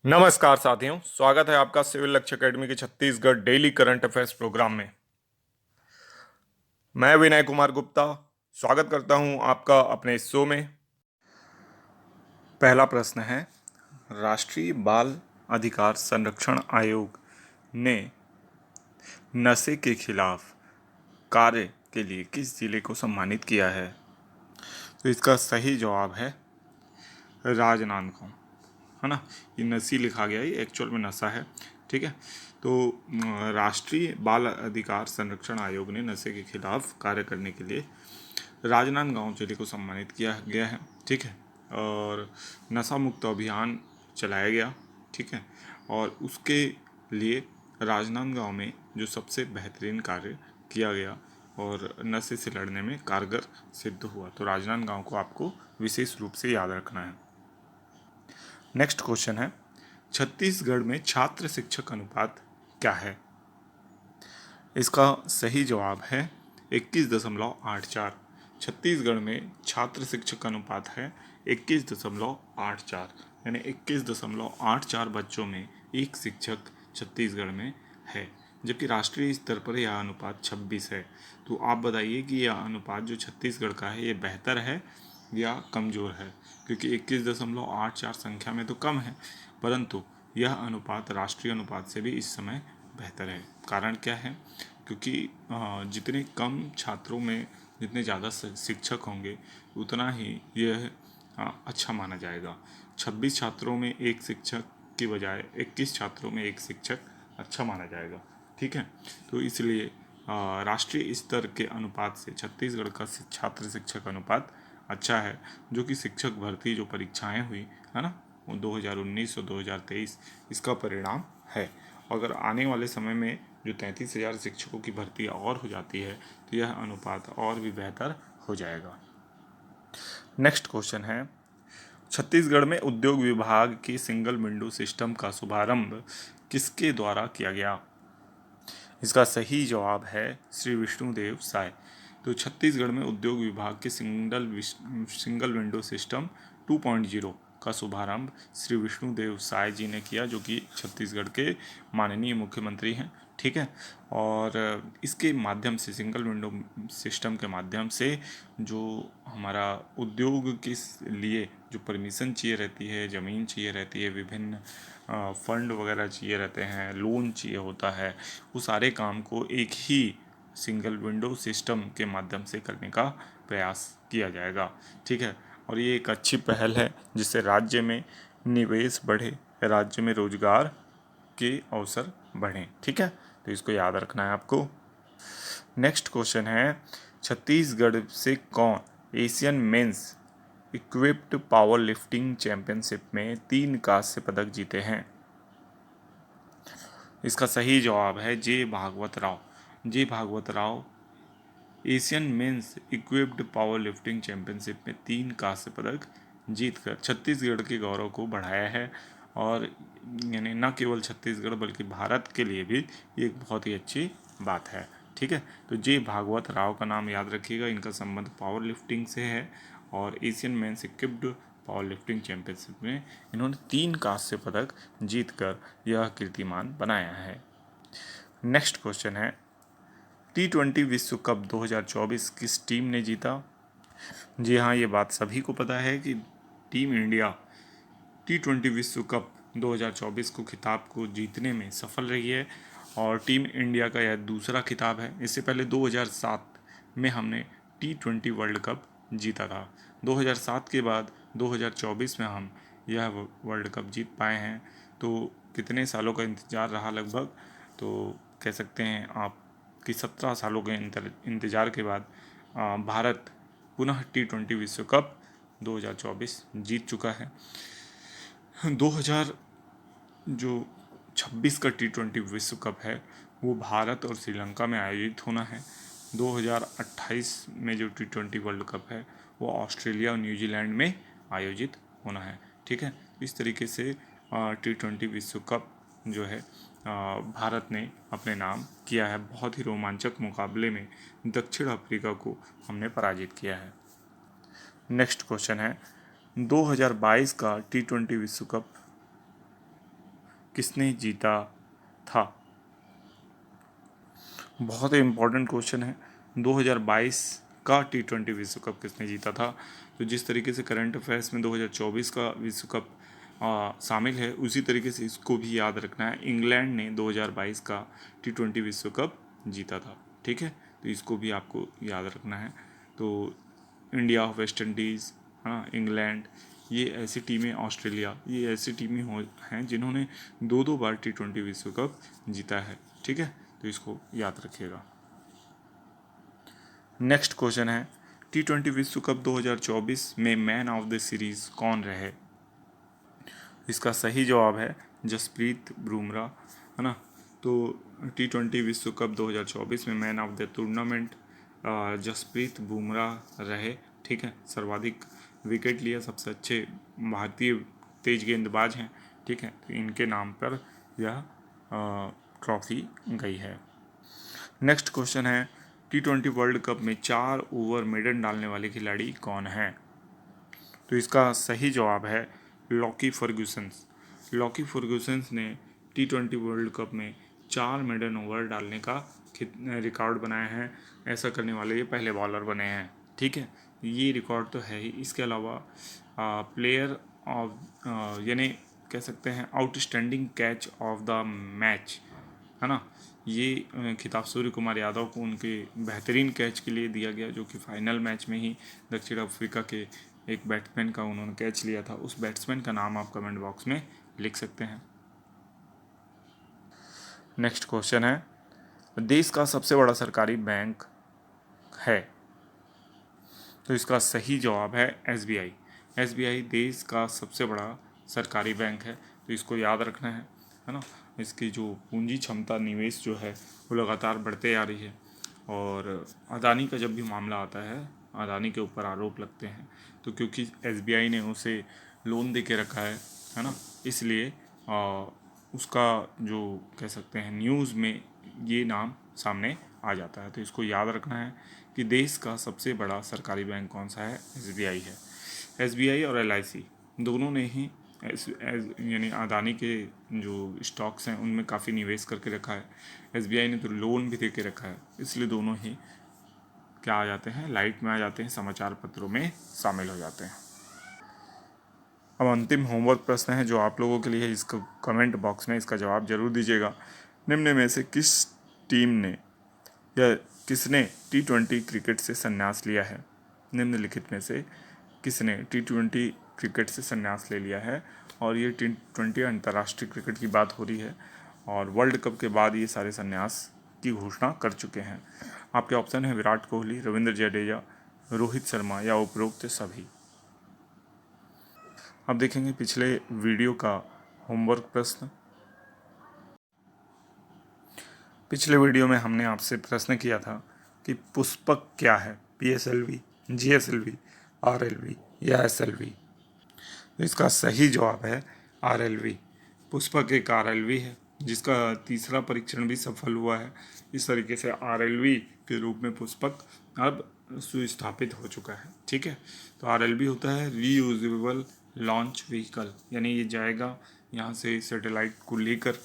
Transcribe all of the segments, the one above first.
नमस्कार साथियों, स्वागत है आपका सिविल लक्ष्य एकेडमी के Chhattisgarh daily current affairs programme में। मैं विनय कुमार गुप्ता स्वागत करता हूं आपका अपने इस शो में। पहला प्रश्न है, राष्ट्रीय बाल अधिकार संरक्षण आयोग ने नशे के खिलाफ कार्य के लिए किस जिले को सम्मानित किया है? तो इसका सही जवाब है राजनांदगांव, है ना। ये नसी लिखा गया है, ये एक्चुअल में नशा है, ठीक है। तो राष्ट्रीय बाल अधिकार संरक्षण आयोग ने नशे के खिलाफ कार्य करने के लिए राजनांदगांव जिले को सम्मानित किया गया है, ठीक है। और नशा मुक्त अभियान चलाया गया, ठीक है। और उसके लिए राजनांदगांव में जो सबसे बेहतरीन कार्य किया गया और नशे से लड़ने में कारगर सिद्ध हुआ, तो राजनांदगांव को आपको विशेष रूप से याद रखना है। नेक्स्ट क्वेश्चन है, छत्तीसगढ़ में छात्र शिक्षक अनुपात क्या है? इसका सही जवाब है 21.84। छत्तीसगढ़ में छात्र शिक्षक अनुपात है 21.84, यानी 21.84 बच्चों में एक शिक्षक छत्तीसगढ़ में है, जबकि राष्ट्रीय स्तर पर यह अनुपात 26 है। तो आप बताइए कि यह अनुपात जो छत्तीसगढ़ का है ये बेहतर है या कमज़ोर है? क्योंकि 21.84 संख्या में तो कम है, परंतु यह अनुपात राष्ट्रीय अनुपात से भी इस समय बेहतर है। कारण क्या है? क्योंकि जितने कम छात्रों में जितने ज़्यादा शिक्षक होंगे उतना ही यह अच्छा माना जाएगा। 26 छात्रों में एक शिक्षक की बजाय 21 छात्रों में एक शिक्षक अच्छा माना जाएगा, ठीक है। तो इसलिए राष्ट्रीय स्तर के अनुपात से छत्तीसगढ़ का छात्र शिक्षक अनुपात अच्छा है, जो कि शिक्षक भर्ती जो परीक्षाएं हुई है ना, वो 2019 और 2023 इसका परिणाम है। अगर आने वाले समय में जो 33,000 शिक्षकों की भर्ती और हो जाती है तो यह अनुपात और भी बेहतर हो जाएगा। नेक्स्ट क्वेश्चन है, छत्तीसगढ़ में उद्योग विभाग के सिंगल विंडो सिस्टम का शुभारंभ किसके द्वारा किया गया? इसका सही जवाब है श्री विष्णुदेव साय। तो छत्तीसगढ़ में उद्योग विभाग के सिंगल विंडो सिस्टम 2.0 का शुभारंभ श्री विष्णुदेव साय जी ने किया, जो कि छत्तीसगढ़ के माननीय मुख्यमंत्री हैं, ठीक है। और इसके माध्यम से सिंगल विंडो सिस्टम के माध्यम से जो हमारा उद्योग के लिए जो परमिशन चाहिए रहती है, ज़मीन चाहिए रहती है, विभिन्न फंड वगैरह चाहिए रहते हैं, लोन चाहिए होता है, वो सारे काम को एक ही सिंगल विंडो सिस्टम के माध्यम से करने का प्रयास किया जाएगा, ठीक है। और ये एक अच्छी पहल है जिससे राज्य में निवेश बढ़े, राज्य में रोजगार के अवसर बढ़ें, ठीक है। तो इसको याद रखना है आपको। नेक्स्ट क्वेश्चन है, छत्तीसगढ़ से कौन Asian men's equipped power lifting championship में 3 कांस्य पदक जीते हैं? इसका सही जवाब है J Bhagwat Rao. J Bhagwat Rao Asian men's equipped power lifting championship में 3 कांस्य पदक जीतकर छत्तीसगढ़ के गौरव को बढ़ाया है। और यानी न केवल छत्तीसगढ़ बल्कि भारत के लिए भी ये एक बहुत ही अच्छी बात है, ठीक है। तो जे भागवत राव का नाम याद रखिएगा, इनका संबंध पावर लिफ्टिंग से है और Asian men's equipped power lifting championship में इन्होंने 3 कांस्य पदक जीतकर यह कीर्तिमान बनाया है। नेक्स्ट क्वेश्चन है, T20 विश्व कप 2024 किस टीम ने जीता? जी हाँ, ये बात सभी को पता है कि टीम इंडिया T20 विश्व कप 2024 को खिताब को जीतने में सफल रही है और टीम इंडिया का यह दूसरा खिताब है। इससे पहले 2007 में हमने T20 वर्ल्ड कप जीता था। 2007 के बाद 2024 में हम यह वर्ल्ड कप जीत पाए हैं। तो कितने सालों का इंतज़ार रहा लगभग, तो कह सकते हैं आप कि 17 सालों के इंतज़ार के बाद भारत पुनः T20 विश्व कप 2024 जीत चुका है। 2026 का T20 विश्व कप है वो भारत और श्रीलंका में आयोजित होना है। 2028 में जो T20 वर्ल्ड कप है वो ऑस्ट्रेलिया और न्यूजीलैंड में आयोजित होना है, ठीक है। इस तरीके से T20 विश्व कप जो है भारत ने अपने नाम किया है। बहुत ही रोमांचक मुकाबले में दक्षिण अफ्रीका को हमने पराजित किया है। नेक्स्ट क्वेश्चन है, 2022 का T20 विश्व कप किसने जीता था? बहुत ही इम्पोर्टेंट क्वेश्चन है। 2022 का T20 विश्व कप किसने जीता था? तो जिस तरीके से करंट अफेयर्स में 2024 का विश्व कप शामिल है, उसी तरीके से इसको भी याद रखना है। इंग्लैंड ने 2022 का T20 विश्व कप जीता था, ठीक है। तो इसको भी आपको याद रखना है। तो इंडिया, वेस्ट इंडीज़, हाँ, इंग्लैंड, ये ऐसी टीमें, ऑस्ट्रेलिया, ये ऐसी टीमें हैं जिन्होंने 2-2 बार T20 विश्व कप जीता है, ठीक है। तो इसको याद रखिएगा। नेक्स्ट क्वेश्चन है, T20 विश्व कप 2024 में मैन ऑफ द सीरीज कौन रहे? इसका सही जवाब है जसप्रीत बुमराह, है ना। तो T20 विश्व कप 2024 में man of the tournament Jasprit Bumrah रहे, ठीक है। सर्वाधिक विकेट लिया, सबसे अच्छे भारतीय तेज गेंदबाज हैं, ठीक है। तो इनके नाम पर यह ट्रॉफी गई है। नेक्स्ट क्वेश्चन है, T20 वर्ल्ड कप में 4 ओवर मेडन डालने वाले खिलाड़ी कौन हैं? तो इसका सही जवाब है लॉकी फर्ग्यूसन्स। लॉकी फर्ग्यूसन्स ने T20 वर्ल्ड कप में 4 मेडन ओवर डालने का रिकॉर्ड बनाया है। ऐसा करने वाले ये पहले बॉलर बने हैं, ठीक है। ये रिकॉर्ड तो है ही। इसके अलावा प्लेयर ऑफ यानी कह सकते हैं outstanding catch of the match, है ना। ये खिताब सूर्य कुमार यादव को उनके बेहतरीन कैच के लिए दिया गया, जो कि फाइनल मैच में ही दक्षिण अफ्रीका के एक बैट्समैन का उन्होंने कैच लिया था। उस बैट्समैन का नाम आप कमेंट बॉक्स में लिख सकते हैं। नेक्स्ट क्वेश्चन है, देश का सबसे बड़ा सरकारी बैंक है? तो इसका सही जवाब है SBI। SBI देश का सबसे बड़ा सरकारी बैंक है, तो इसको याद रखना है ना। इसकी जो पूंजी क्षमता, निवेश जो है वो लगातार बढ़ते आ रही है। और अदानी का जब भी मामला आता है, अदानी के ऊपर आरोप लगते हैं, तो क्योंकि SBI ने उसे लोन दे के रखा है ना, इसलिए उसका जो कह सकते हैं न्यूज़ में ये नाम सामने आ जाता है। तो इसको याद रखना है कि देश का सबसे बड़ा सरकारी बैंक कौन सा है? SBI है। SBI और LIC दोनों ने ही यानी अदानी के जो स्टॉक्स हैं उनमें काफ़ी निवेश करके रखा है। SBI ने तो लोन भी दे के रखा है, इसलिए दोनों ही क्या आ जाते हैं, लाइट में आ जाते हैं, समाचार पत्रों में शामिल हो जाते हैं। अब अंतिम होमवर्क प्रश्न है जो आप लोगों के लिए है, इसको कमेंट बॉक्स में इसका जवाब जरूर दीजिएगा। निम्न में से किस टीम ने या किसने T20 क्रिकेट से संन्यास लिया है? निम्नलिखित में से किसने T20 क्रिकेट से संन्यास ले लिया है? और ये T20 अंतर्राष्ट्रीय क्रिकेट की बात हो रही है, और वर्ल्ड कप के बाद ये सारे संन्यास की घोषणा कर चुके हैं। आपके ऑप्शन है विराट कोहली, रविंद्र जडेजा, रोहित शर्मा या उपरोक्त सभी। अब देखेंगे पिछले वीडियो का होमवर्क प्रश्न। पिछले वीडियो में हमने आपसे प्रश्न किया था कि पुष्पक क्या है? PSLV, GSLV, RLV या SLV? तो इसका सही जवाब है RLV। पुष्पक एक RLV है जिसका तीसरा परीक्षण भी सफल हुआ है। इस तरीके से RLV के रूप में पुष्पक अब सुस्थापित हो चुका है, ठीक है। तो RLV होता है रीयूजेबल लॉन्च व्हीकल, यानी ये जाएगा यहाँ से सैटेलाइट को लेकर,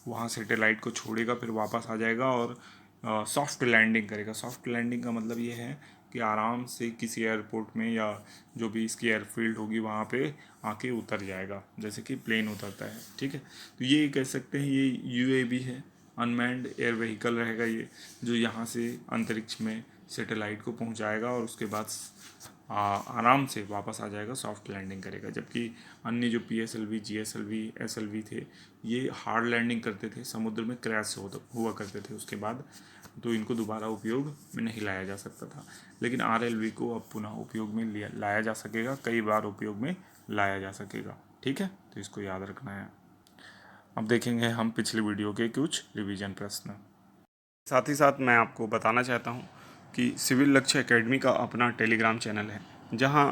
वहाँ सैटेलाइट को छोड़ेगा, फिर वापस आ जाएगा और सॉफ्ट लैंडिंग करेगा। सॉफ्ट लैंडिंग का मतलब ये है कि आराम से किसी एयरपोर्ट में या जो भी इसकी एयरफील्ड होगी वहाँ पे आके उतर जाएगा, जैसे कि प्लेन उतरता है, ठीक है। तो ये कह सकते हैं ये UAV है, अनमैन्ड एयर व्हीकल रहेगा ये, जो यहाँ से अंतरिक्ष में सैटेलाइट को पहुँचाएगा और उसके बाद आराम से वापस आ जाएगा, सॉफ्ट लैंडिंग करेगा। जबकि अन्य जो PSLV, GSLV, SLV थे, ये हार्ड लैंडिंग करते थे, समुद्र में क्रैश हुआ करते थे उसके बाद, तो इनको दोबारा उपयोग में नहीं लाया जा सकता था। लेकिन RLV को अब पुनः उपयोग में लाया जा सकेगा, कई बार उपयोग में लाया जा सकेगा, ठीक है। तो इसको याद रखना है। अब देखेंगे हम पिछले वीडियो के कुछ रिवीजन प्रश्न। साथ ही साथ मैं आपको बताना चाहता हूँ कि सिविल लक्ष्य एकेडमी का अपना टेलीग्राम चैनल है, जहाँ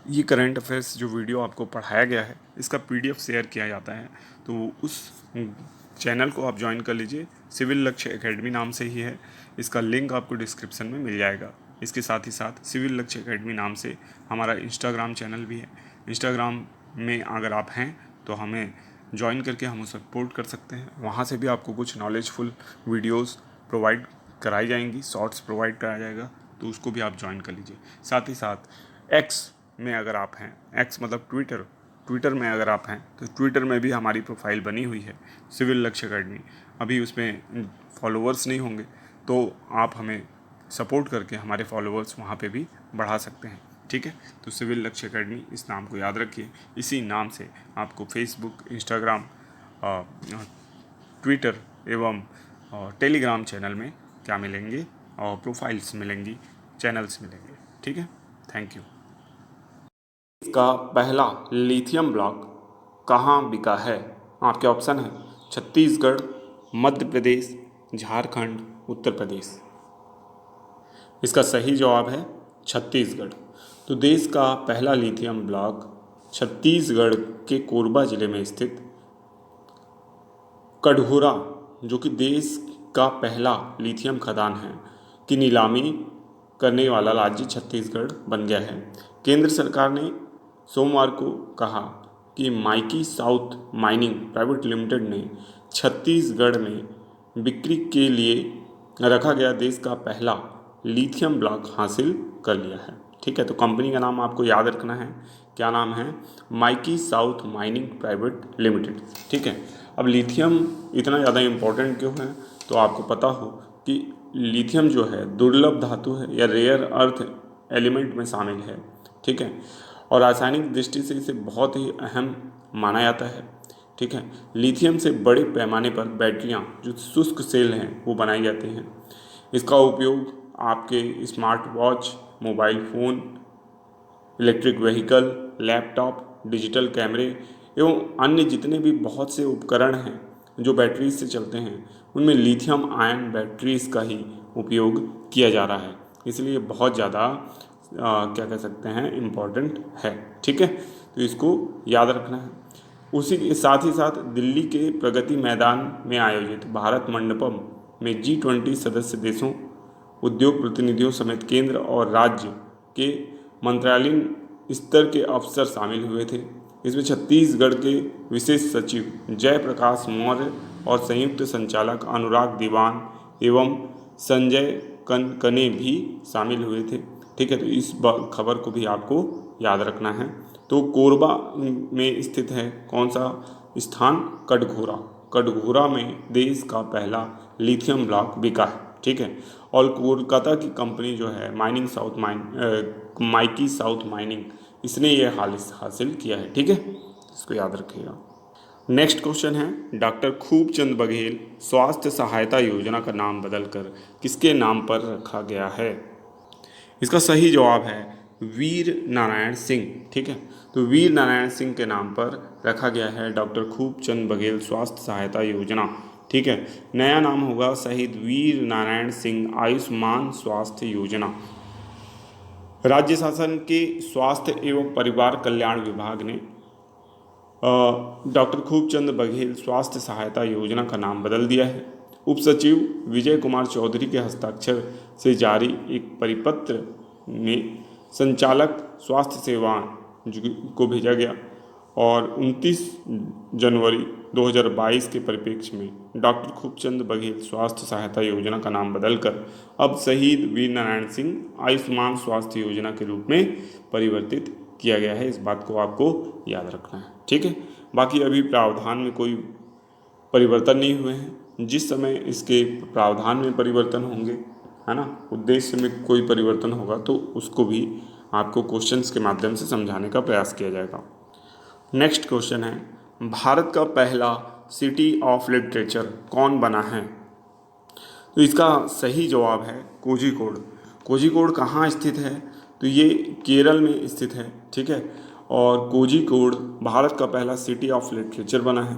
ये करंट अफेयर्स जो वीडियो आपको पढ़ाया गया है इसका PDF शेयर किया जाता है। तो उस चैनल को आप ज्वाइन कर लीजिए, सिविल लक्ष्य एकेडमी नाम से ही है। इसका लिंक आपको डिस्क्रिप्शन में मिल जाएगा। इसके साथ ही साथ सिविल लक्ष्य एकेडमी नाम से हमारा इंस्टाग्राम चैनल भी है। इंस्टाग्राम में अगर आप हैं तो हमें ज्वाइन करके हम उसे सपोर्ट कर सकते हैं। वहाँ से भी आपको कुछ नॉलेजफुल वीडियोस प्रोवाइड कराई जाएंगी, शॉर्ट्स प्रोवाइड कराया जाएगा, तो उसको भी आप ज्वाइन कर लीजिए। साथ ही साथ एक्स में अगर आप हैं, एक्स मतलब ट्विटर, ट्विटर में अगर आप हैं तो ट्विटर में भी हमारी प्रोफाइल बनी हुई है सिविल लक्ष्य अकेडमी। अभी उसमें फॉलोअर्स नहीं होंगे तो आप हमें सपोर्ट करके हमारे फॉलोअर्स वहाँ पे भी बढ़ा सकते हैं, ठीक है। तो सिविल लक्ष्य अकेडमी, इस नाम को याद रखिए। इसी नाम से आपको फेसबुक, इंस्टाग्राम, ट्विटर एवं टेलीग्राम चैनल में क्या मिलेंगे, और प्रोफाइल्स मिलेंगी, चैनल्स मिलेंगे, ठीक है। Thank you. इसका पहला लिथियम ब्लॉक कहाँ बिका है? आपके ऑप्शन है छत्तीसगढ़, मध्य प्रदेश, झारखंड, उत्तर प्रदेश। इसका सही जवाब है छत्तीसगढ़। तो देश का पहला लिथियम ब्लॉक छत्तीसगढ़ के कोरबा जिले में स्थित कटघोरा, जो कि देश का पहला लिथियम खदान है, की नीलामी करने वाला राज्य छत्तीसगढ़ बन गया है। केंद्र सरकार ने सोमवार को कहा कि Mikey south mining private limited ने छत्तीसगढ़ में बिक्री के लिए रखा गया देश का पहला लिथियम ब्लॉक हासिल कर लिया है, ठीक है। तो कंपनी का नाम आपको याद रखना है, क्या नाम है? Mikey south mining private limited, ठीक है। अब लिथियम इतना ज़्यादा इम्पोर्टेंट क्यों है? तो आपको पता हो कि लिथियम जो है दुर्लभ धातु है या रेयर अर्थ एलिमेंट में शामिल है, ठीक है। और रासायनिक दृष्टि से इसे बहुत ही अहम माना जाता है, ठीक है। लिथियम से बड़े पैमाने पर बैटरियाँ, जो शुष्क सेल हैं, वो बनाई जाती हैं। इसका उपयोग आपके smart watch, mobile phone, electric vehicle, laptop, digital कैमरे एवं अन्य जितने भी बहुत से उपकरण हैं जो बैटरी से चलते हैं, उनमें लिथियम आयन बैटरीज का ही उपयोग किया जा रहा है। इसलिए बहुत ज़्यादा क्या कह सकते हैं, इम्पोर्टेंट है, ठीक है। तो इसको याद रखना है। उसी के साथ ही साथ दिल्ली के प्रगति मैदान में आयोजित भारत मंडपम में G20 सदस्य देशों, उद्योग प्रतिनिधियों समेत केंद्र और राज्य के मंत्रालयीन स्तर के अफसर शामिल हुए थे। इसमें छत्तीसगढ़ के विशेष सचिव जयप्रकाश मौर्य और संयुक्त संचालक अनुराग दीवान एवं संजय कनकने भी शामिल हुए थे, ठीक है। तो इस खबर को भी आपको याद रखना है। तो कोरबा में स्थित है कौन सा स्थान? कटघोरा। कटघोरा में देश का पहला लिथियम ब्लॉक बिका है, ठीक है। और कोलकाता की कंपनी जो है माइकी साउथ माइनिंग, इसने ये हासिल किया है, ठीक है। इसको याद रखिएगा। नेक्स्ट क्वेश्चन है, डॉक्टर खूबचंद बघेल स्वास्थ्य सहायता योजना का नाम बदलकर किसके नाम पर रखा गया है? इसका सही जवाब है वीर नारायण सिंह, ठीक है। तो वीर नारायण सिंह के नाम पर रखा गया है डॉक्टर खूबचंद बघेल स्वास्थ्य सहायता योजना, ठीक है। नया नाम होगा शहीद वीर नारायण सिंह आयुष्मान स्वास्थ्य योजना। राज्य शासन के स्वास्थ्य एवं परिवार कल्याण विभाग ने डॉक्टर खूबचंद बघेल स्वास्थ्य सहायता योजना का नाम बदल दिया है। उप सचिव विजय कुमार चौधरी के हस्ताक्षर से जारी एक परिपत्र में संचालक स्वास्थ्य सेवाएं को भेजा गया और 29 जनवरी 2022 के परिप्रेक्ष्य में डॉक्टर खूबचंद बघेल स्वास्थ्य सहायता योजना का नाम बदलकर अब शहीद वीर नारायण सिंह आयुष्मान स्वास्थ्य योजना के रूप में परिवर्तित किया गया है। इस बात को आपको याद रखना है, ठीक है। बाकी अभी प्रावधान में कोई परिवर्तन नहीं हुए हैं। जिस समय इसके प्रावधान में परिवर्तन होंगे, है ना, उद्देश्य में कोई परिवर्तन होगा तो उसको भी आपको क्वेश्चंस के माध्यम से समझाने का प्रयास किया जाएगा। नेक्स्ट क्वेश्चन है, भारत का पहला सिटी ऑफ लिटरेचर कौन बना है? तो इसका सही जवाब है कोझिकोड। कोझिकोड कहाँ स्थित है? तो ये केरल में स्थित है, ठीक है। और कोझिकोड भारत का पहला सिटी ऑफ लिटरेचर बना है।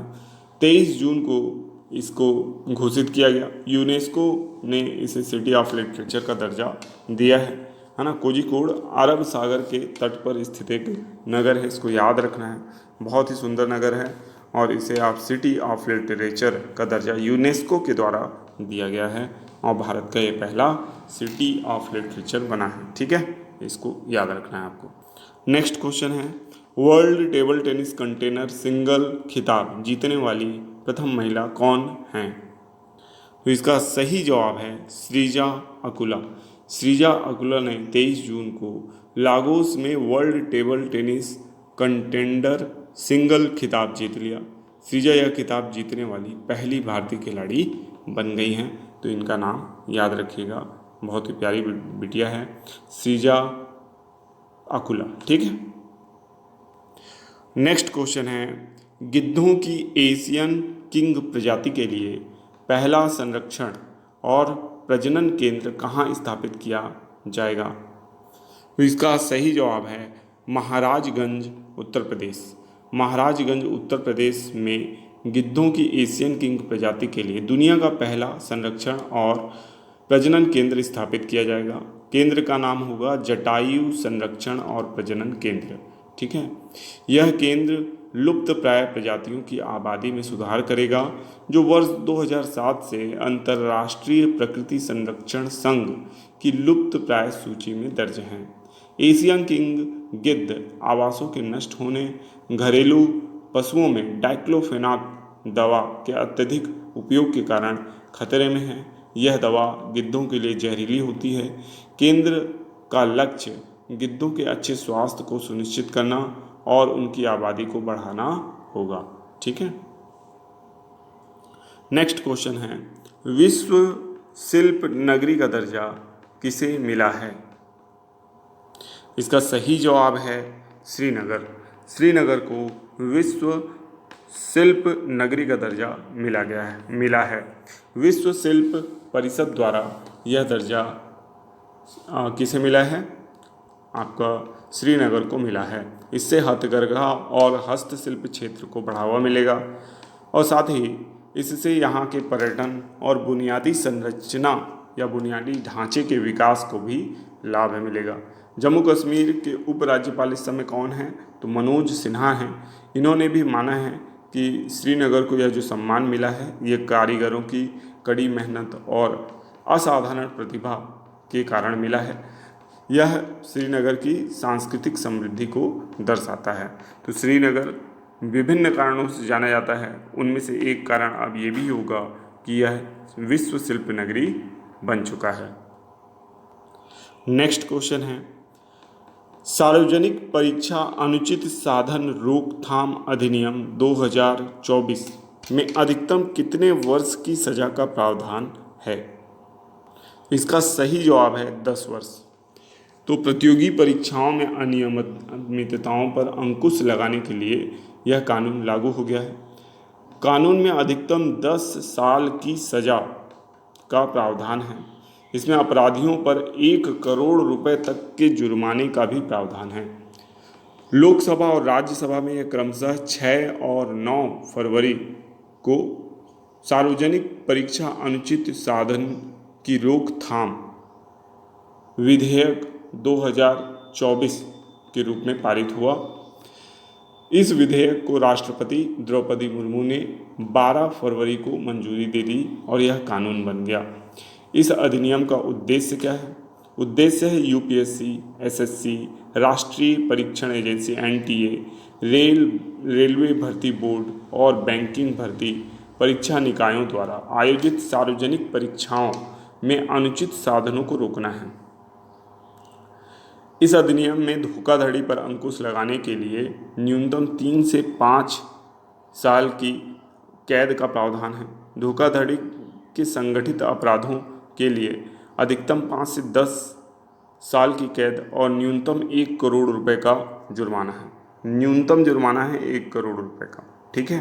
23 जून को इसको घोषित किया गया। यूनेस्को ने इसे सिटी ऑफ लिटरेचर का दर्जा दिया है ना। कोझिकोड अरब सागर के तट पर स्थित एक नगर है, इसको याद रखना है। बहुत ही सुंदर नगर है और इसे आप सिटी ऑफ लिटरेचर का दर्जा यूनेस्को के द्वारा दिया गया है और भारत का ये पहला सिटी ऑफ लिटरेचर बना है, ठीक है। इसको याद रखना है आपको। नेक्स्ट क्वेश्चन है, world table tennis container single खिताब जीतने वाली प्रथम महिला कौन हैं? तो इसका सही जवाब है श्रीजा अकुला। श्रीजा अकुला ने 23 जून को लागोस में world table tennis contender single खिताब जीत लिया। श्रीजा यह खिताब जीतने वाली पहली भारतीय खिलाड़ी बन गई हैं। तो इनका नाम याद रखिएगा, बहुत ही प्यारी बिटिया है श्रीजा अकुला। ठीक है, नेक्स्ट क्वेश्चन है, गिद्धों की एशियन किंग प्रजाति के लिए पहला संरक्षण और प्रजनन केंद्र कहाँ स्थापित किया जाएगा? तो इसका सही जवाब है महाराजगंज उत्तर प्रदेश। महाराजगंज उत्तर प्रदेश में गिद्धों की एशियन किंग प्रजाति के लिए दुनिया का पहला संरक्षण और प्रजनन केंद्र स्थापित किया जाएगा। केंद्र का नाम होगा जटायु संरक्षण और प्रजनन केंद्र। ठीक है, यह केंद्र लुप्त प्राय प्रजातियों की आबादी में सुधार करेगा, जो वर्ष 2007 से अंतर्राष्ट्रीय प्रकृति संरक्षण संघ की लुप्त प्राय सूची में दर्ज हैं। एशियन किंग गिद्ध आवासों के नष्ट होने, घरेलू पशुओं में डाइक्लोफेनाक दवा के अत्यधिक उपयोग के कारण खतरे में है। यह दवा गिद्धों के लिए जहरीली होती है। केंद्र का लक्ष्य गिद्धों के अच्छे स्वास्थ्य को सुनिश्चित करना और उनकी आबादी को बढ़ाना होगा। ठीक है, नेक्स्ट क्वेश्चन है, विश्व शिल्प नगरी का दर्जा किसे मिला है? इसका सही जवाब है श्रीनगर। श्रीनगर को विश्व शिल्प नगरी का दर्जा मिला है। विश्व शिल्प परिषद द्वारा यह दर्जा किसे मिला है? आपका श्रीनगर को मिला है। इससे हथकरघा और हस्तशिल्प क्षेत्र को बढ़ावा मिलेगा और साथ ही इससे यहाँ के पर्यटन और बुनियादी संरचना या बुनियादी ढांचे के विकास को भी लाभ मिलेगा। जम्मू कश्मीर के उपराज्यपाल इस समय कौन हैं? तो मनोज सिन्हा हैं। इन्होंने भी माना है कि श्रीनगर को यह जो सम्मान मिला है, ये कारीगरों की कड़ी मेहनत और असाधारण प्रतिभा के कारण मिला है। यह श्रीनगर की सांस्कृतिक समृद्धि को दर्शाता है। तो श्रीनगर विभिन्न कारणों से जाना जाता है, उनमें से एक कारण अब ये भी होगा कि यह विश्व शिल्प नगरी बन चुका है। नेक्स्ट क्वेश्चन है, सार्वजनिक परीक्षा अनुचित साधन रोकथाम अधिनियम 2024 में अधिकतम कितने वर्ष की सजा का प्रावधान है? इसका सही जवाब है 10 वर्ष। तो प्रतियोगी परीक्षाओं में अनियमितताओं पर अंकुश लगाने के लिए यह कानून लागू हो गया है। कानून में अधिकतम 10 साल की सजा का प्रावधान है। इसमें अपराधियों पर 1 करोड़ रुपए तक के जुर्माने का भी प्रावधान है। लोकसभा और राज्यसभा में यह क्रमशः 6 और 9 फरवरी को सार्वजनिक परीक्षा अनुचित साधन की रोकथाम विधेयक 2024 के रूप में पारित हुआ। इस विधेयक को राष्ट्रपति द्रौपदी मुर्मू ने 12 फरवरी को मंजूरी दे दी और यह कानून बन गया। इस अधिनियम का उद्देश्य क्या है? उद्देश्य है यूपीएससी, एसएससी, राष्ट्रीय परीक्षण एजेंसी एनटीए, रेलवे भर्ती बोर्ड और बैंकिंग भर्ती परीक्षा निकायों द्वारा आयोजित सार्वजनिक परीक्षाओं में अनुचित साधनों को रोकना है। इस अधिनियम में धोखाधड़ी पर अंकुश लगाने के लिए न्यूनतम 3 से 5 साल की कैद का प्रावधान है। धोखाधड़ी के संगठित अपराधों के लिए अधिकतम 5 से 10 साल की कैद और न्यूनतम 1 करोड़ रुपए का जुर्माना है। न्यूनतम जुर्माना है 1 करोड़ रुपए का। ठीक है,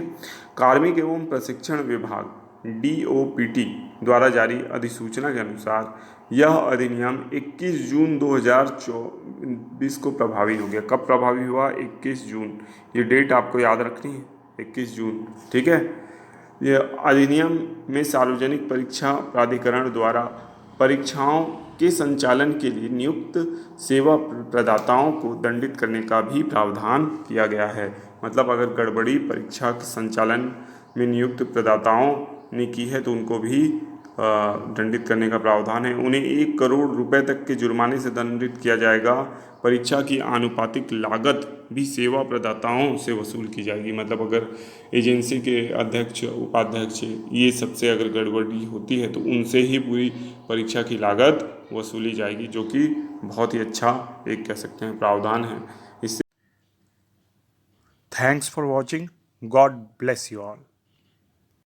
कार्मिक एवं प्रशिक्षण विभाग DOPT द्वारा जारी अधिसूचना के अनुसार यह अधिनियम 21 जून 2024 को प्रभावी हो गया। कब प्रभावी हुआ? 21 जून। ये डेट आपको याद रखनी है, 21 जून। ठीक है, यह अधिनियम में सार्वजनिक परीक्षा प्राधिकरण द्वारा परीक्षाओं के संचालन के लिए नियुक्त सेवा प्रदाताओं को दंडित करने का भी प्रावधान किया गया है। मतलब अगर गड़बड़ी परीक्षा के संचालन में नियुक्त प्रदाताओं ने की है तो उनको भी दंडित करने का प्रावधान है। उन्हें 1 करोड़ रुपए तक के जुर्माने से दंडित किया जाएगा। परीक्षा की आनुपातिक लागत भी सेवा प्रदाताओं से वसूल की जाएगी। मतलब अगर एजेंसी के अध्यक्ष, उपाध्यक्ष ये सबसे अगर गड़बड़ी होती है तो उनसे ही पूरी परीक्षा की लागत वसूली जाएगी, जो कि बहुत ही अच्छा एक कह सकते हैं प्रावधान है। इससे Thanks for watching. God bless you all.